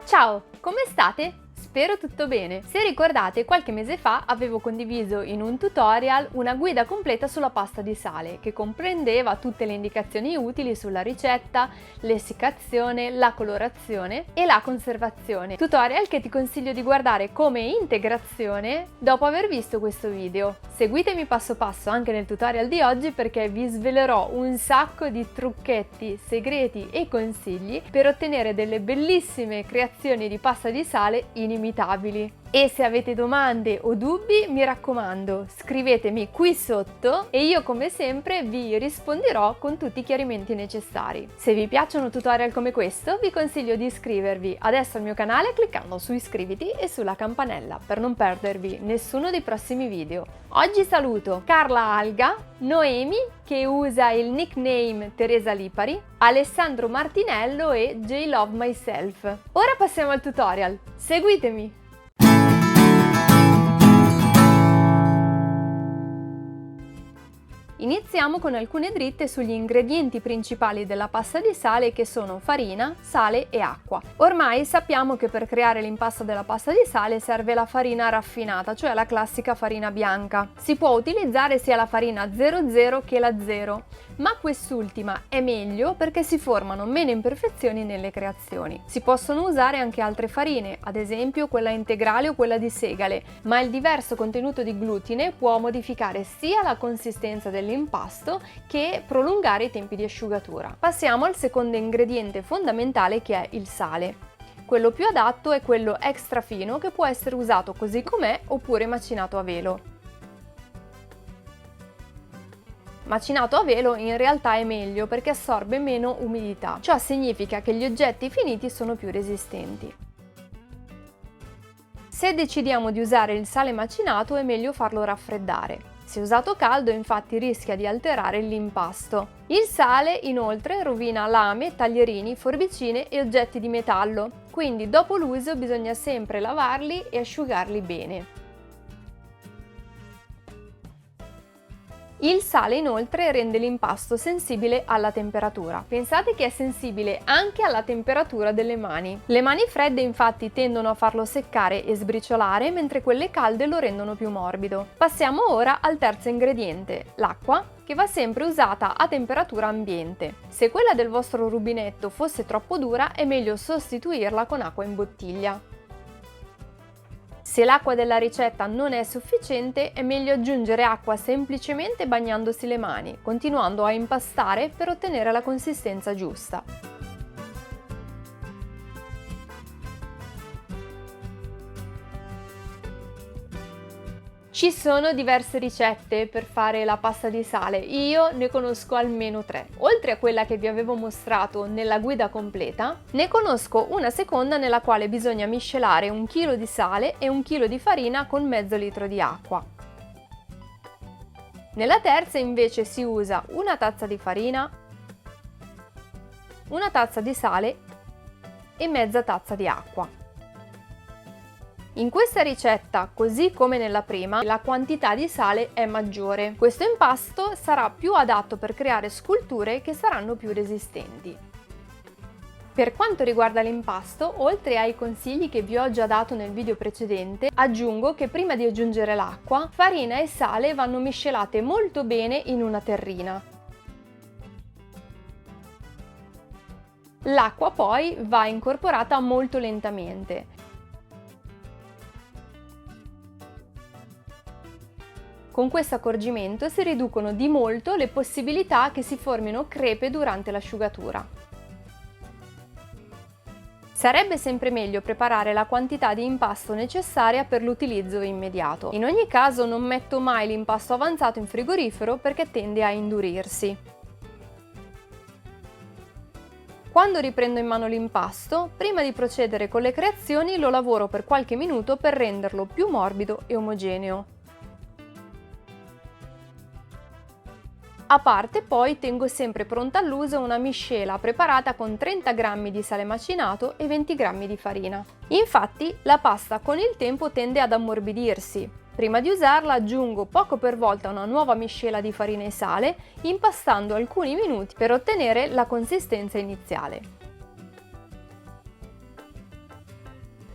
Ciao, come state? Spero tutto bene. Se ricordate, qualche mese fa avevo condiviso in un tutorial una guida completa sulla pasta di sale, che comprendeva tutte le indicazioni utili sulla ricetta, l'essiccazione, la colorazione e la conservazione. Tutorial che ti consiglio di guardare come integrazione dopo aver visto questo video. Seguitemi passo passo anche nel tutorial di oggi perché vi svelerò un sacco di trucchetti, segreti e consigli per ottenere delle bellissime creazioni di pasta di sale inimitabili. E se avete domande o dubbi, mi raccomando, scrivetemi qui sotto e io come sempre vi risponderò con tutti i chiarimenti necessari. Se vi piacciono tutorial come questo, vi consiglio di iscrivervi adesso al mio canale cliccando su iscriviti e sulla campanella per non perdervi nessuno dei prossimi video. Oggi saluto Carla Alga, Noemi che usa il nickname Teresa Lipari, Alessandro Martinello e J Love Myself. Ora passiamo al tutorial, seguitemi! Iniziamo con alcune dritte sugli ingredienti principali della pasta di sale che sono farina, sale e acqua. Ormai sappiamo che per creare l'impasto della pasta di sale serve la farina raffinata, cioè la classica farina bianca. Si può utilizzare sia la farina 00 che la 0, ma quest'ultima è meglio perché si formano meno imperfezioni nelle creazioni. Si possono usare anche altre farine, ad esempio quella integrale o quella di segale, ma il diverso contenuto di glutine può modificare sia la consistenza dell'impasto che prolungare i tempi di asciugatura. Passiamo al secondo ingrediente fondamentale che è il sale. Quello più adatto è quello extra fino che può essere usato così com'è oppure macinato a velo. Macinato a velo in realtà è meglio perché assorbe meno umidità, ciò significa che gli oggetti finiti sono più resistenti. Se decidiamo di usare il sale macinato è meglio farlo raffreddare. Se usato caldo infatti rischia di alterare l'impasto. Il sale inoltre rovina lame, taglierini, forbicine e oggetti di metallo, quindi dopo l'uso bisogna sempre lavarli e asciugarli bene. Il sale inoltre rende l'impasto sensibile alla temperatura. Pensate che è sensibile anche alla temperatura delle mani. Le mani fredde infatti tendono a farlo seccare e sbriciolare, mentre quelle calde lo rendono più morbido. Passiamo ora al terzo ingrediente, l'acqua, che va sempre usata a temperatura ambiente. Se quella del vostro rubinetto fosse troppo dura, è meglio sostituirla con acqua in bottiglia. Se l'acqua della ricetta non è sufficiente, è meglio aggiungere acqua semplicemente bagnandosi le mani, continuando a impastare per ottenere la consistenza giusta. Ci sono diverse ricette per fare la pasta di sale, io ne conosco almeno 3. Oltre a quella che vi avevo mostrato nella guida completa, ne conosco una seconda nella quale bisogna miscelare 1 chilo di sale e 1 chilo di farina con mezzo litro di acqua. Nella terza invece si usa una tazza di farina, una tazza di sale e mezza tazza di acqua. In questa ricetta, così come nella prima, la quantità di sale è maggiore. Questo impasto sarà più adatto per creare sculture che saranno più resistenti. Per quanto riguarda l'impasto, oltre ai consigli che vi ho già dato nel video precedente, aggiungo che prima di aggiungere l'acqua, farina e sale vanno miscelate molto bene in una terrina. L'acqua poi va incorporata molto lentamente. Con questo accorgimento si riducono di molto le possibilità che si formino crepe durante l'asciugatura. Sarebbe sempre meglio preparare la quantità di impasto necessaria per l'utilizzo immediato. In ogni caso non metto mai l'impasto avanzato in frigorifero perché tende a indurirsi. Quando riprendo in mano l'impasto, prima di procedere con le creazioni lo lavoro per qualche minuto per renderlo più morbido e omogeneo. A parte poi tengo sempre pronta all'uso una miscela preparata con 30 g di sale macinato e 20 g di farina. Infatti la pasta con il tempo tende ad ammorbidirsi. Prima di usarla aggiungo poco per volta una nuova miscela di farina e sale, impastando alcuni minuti per ottenere la consistenza iniziale.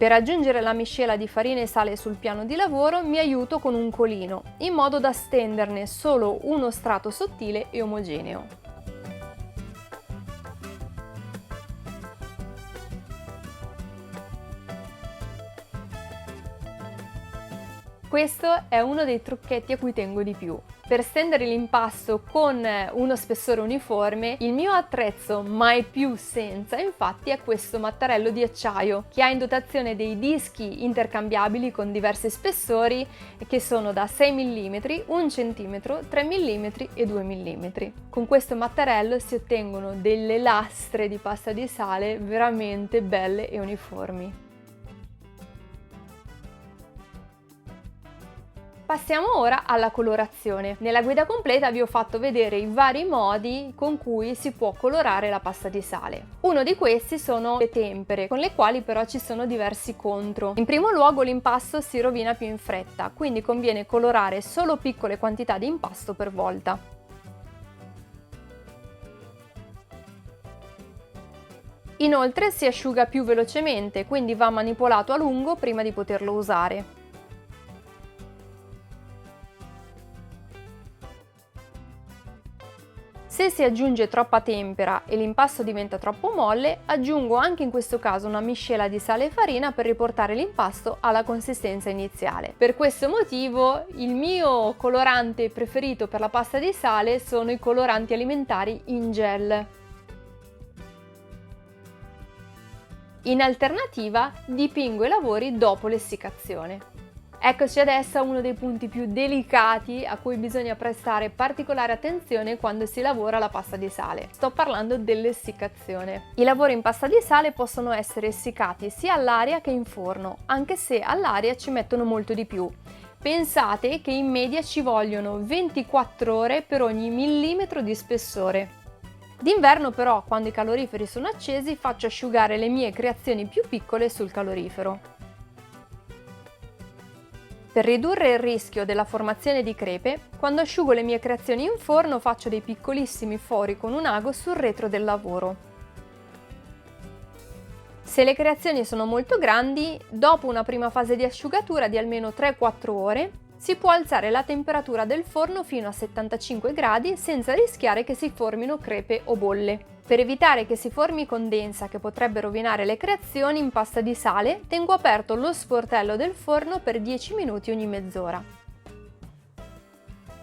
Per aggiungere la miscela di farina e sale sul piano di lavoro mi aiuto con un colino, in modo da stenderne solo uno strato sottile e omogeneo. Questo è uno dei trucchetti a cui tengo di più. Per stendere l'impasto con uno spessore uniforme, il mio attrezzo mai più senza infatti è questo mattarello di acciaio che ha in dotazione dei dischi intercambiabili con diversi spessori che sono da 6 mm, 1 cm, 3 mm e 2 mm. Con questo mattarello si ottengono delle lastre di pasta di sale veramente belle e uniformi. Passiamo ora alla colorazione. Nella guida completa vi ho fatto vedere i vari modi con cui si può colorare la pasta di sale. Uno di questi sono le tempere, con le quali però ci sono diversi contro. In primo luogo l'impasto si rovina più in fretta, quindi conviene colorare solo piccole quantità di impasto per volta. Inoltre si asciuga più velocemente, quindi va manipolato a lungo prima di poterlo usare. Se si aggiunge troppa tempera e l'impasto diventa troppo molle, aggiungo anche in questo caso una miscela di sale e farina per riportare l'impasto alla consistenza iniziale. Per questo motivo il mio colorante preferito per la pasta di sale sono i coloranti alimentari in gel. In alternativa dipingo i lavori dopo l'essiccazione. Eccoci adesso a uno dei punti più delicati a cui bisogna prestare particolare attenzione quando si lavora la pasta di sale. Sto parlando dell'essiccazione. I lavori in pasta di sale possono essere essiccati sia all'aria che in forno, anche se all'aria ci mettono molto di più. Pensate che in media ci vogliono 24 ore per ogni millimetro di spessore. D'inverno però, quando i caloriferi sono accesi, faccio asciugare le mie creazioni più piccole sul calorifero. Per ridurre il rischio della formazione di crepe, quando asciugo le mie creazioni in forno faccio dei piccolissimi fori con un ago sul retro del lavoro. Se le creazioni sono molto grandi, dopo una prima fase di asciugatura di almeno 3-4 ore, si può alzare la temperatura del forno fino a 75 gradi senza rischiare che si formino crepe o bolle. Per evitare che si formi condensa che potrebbe rovinare le creazioni in pasta di sale, tengo aperto lo sportello del forno per 10 minuti ogni mezz'ora.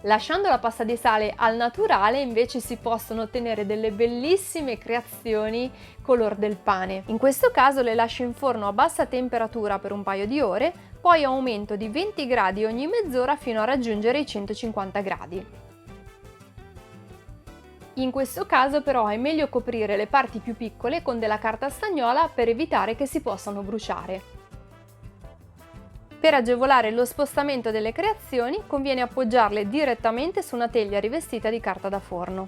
Lasciando la pasta di sale al naturale invece si possono ottenere delle bellissime creazioni color del pane. In questo caso le lascio in forno a bassa temperatura per un paio di ore, poi aumento di 20 gradi ogni mezz'ora fino a raggiungere i 150 gradi. In questo caso però è meglio coprire le parti più piccole con della carta stagnola per evitare che si possano bruciare. Per agevolare lo spostamento delle creazioni conviene appoggiarle direttamente su una teglia rivestita di carta da forno.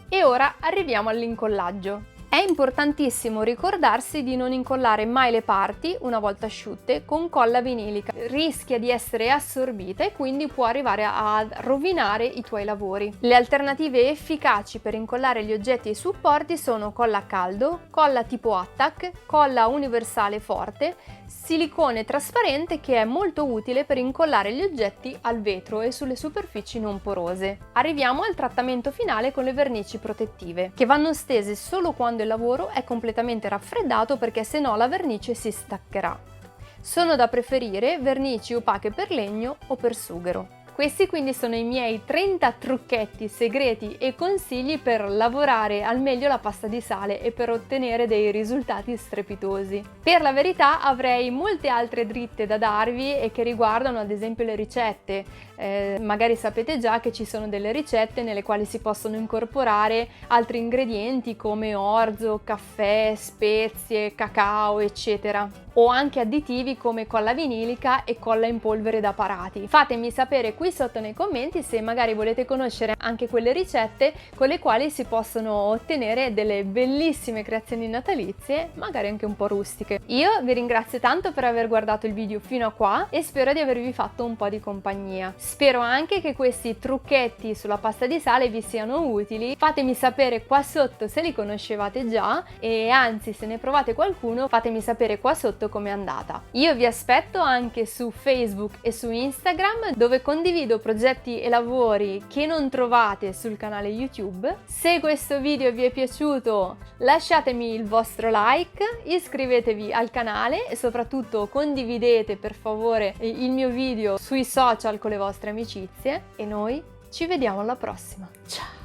E ora arriviamo all'incollaggio. È importantissimo ricordarsi di non incollare mai le parti, una volta asciutte, con colla vinilica. Rischia di essere assorbita e quindi può arrivare a rovinare i tuoi lavori. Le alternative efficaci per incollare gli oggetti e i supporti sono colla a caldo, colla tipo Attack, colla universale forte, silicone trasparente che è molto utile per incollare gli oggetti al vetro e sulle superfici non porose. Arriviamo al trattamento finale con le vernici protettive, che vanno stese solo quando il lavoro è completamente raffreddato perché se no la vernice si staccherà. Sono da preferire vernici opache per legno o per sughero. Questi quindi sono i miei 30 trucchetti segreti e consigli per lavorare al meglio la pasta di sale e per ottenere dei risultati strepitosi. Per la verità avrei molte altre dritte da darvi e che riguardano ad esempio le ricette. Magari sapete già che ci sono delle ricette nelle quali si possono incorporare altri ingredienti come orzo, caffè, spezie, cacao, eccetera. o anche additivi come colla vinilica e colla in polvere da parati. Fatemi sapere qui sotto nei commenti se magari volete conoscere anche quelle ricette con le quali si possono ottenere delle bellissime creazioni natalizie, magari anche un po' rustiche. Io vi ringrazio tanto per aver guardato il video fino a qua e spero di avervi fatto un po' di compagnia. Spero anche che questi trucchetti sulla pasta di sale vi siano utili. Fatemi sapere qua sotto se li conoscevate già e anzi, se ne provate qualcuno fatemi sapere qua sotto com'è andata. Io vi aspetto anche su Facebook e su Instagram, dove condivido progetti e lavori che non trovate sul canale YouTube. Se questo video vi è piaciuto lasciatemi il vostro like, iscrivetevi al canale e soprattutto condividete per favore il mio video sui social con le vostre amicizie e noi ci vediamo alla prossima. Ciao!